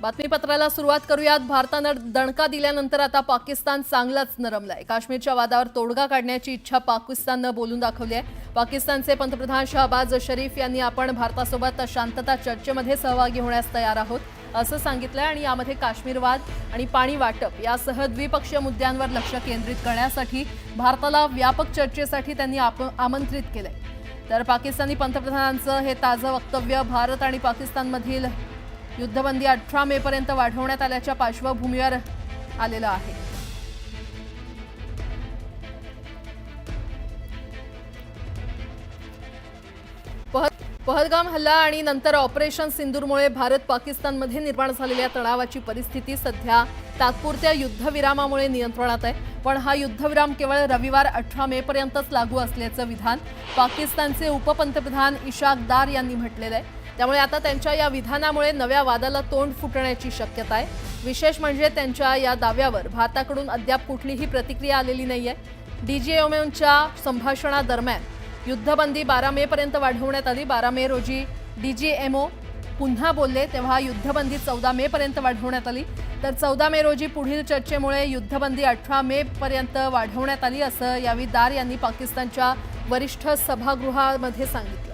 बातमीपत्राला सुरुवात करूयात। भारतानं दणका दिल्यानंतर आता पाकिस्तान चांगलाच नरमलाय। काश्मीरच्या वादावर तोडगा काढण्याची इच्छा पाकिस्ताननं बोलून दाखवली आहे। पाकिस्तानचे पंतप्रधान शहबाज शरीफ यांनी आपण भारतासोबत शांतता चर्चेमध्ये सहभागी होण्यास तयार आहोत असं सांगितलंय आणि यामध्ये काश्मीर वाद आणि पाणी वाटप यासह द्विपक्षीय मुद्द्यांवर लक्ष केंद्रित करण्यासाठी भारताला व्यापक चर्चेसाठी त्यांनी आमंत्रित केलंय। तर पाकिस्तानी पंतप्रधानांचं हे ताजं वक्तव्य भारत आणि पाकिस्तानमधील युद्धबंदी 18 मे पर्यंत वाढवण्यात आल्याच्या पार्श्वभूमीवर आलेलं आहे। पहलगाम हल्ला आणि नंतर ऑपरेशन सिंदूरमुळे भारत पाकिस्तानमध्ये निर्माण झालेल्या तणावाची परिस्थिती सध्या तात्पुरत्या युद्धविरामामुळे नियंत्रणात आहे। पण हा युद्धविराम केवळ रविवार 18 मे पर्यंतच लागू असल्याचं विधान पाकिस्तानचे उपपंतप्रधान इशाक दार यांनी म्हटलेलं आहे। त्यामुळे आता त्यांच्या या विधानामुळे नव्या वादाला तोंड फुटण्याची शक्यता आहे। विशेष म्हणजे त्यांच्या या दाव्यावर भारताकडून अद्याप कुठलीही प्रतिक्रिया आलेली नाहीये। डीजीएमओच्या संभाषणादरम्यान युद्धबंदी 12 मे पर्यंत वाढवण्यात आली। 12 मे रोजी डीजीएमओ पुन्हा बोलले तेव्हा युद्धबंदी 14 मे पर्यंत वाढवण्यात आली। तर 14 मे रोजी पुढील चर्चेमुळे युद्धबंदी 18 मे पर्यंत वाढवण्यात आली असं यावेळी दार यांनी पाकिस्तानच्या वरिष्ठ सभागृहामध्ये सांगितलं।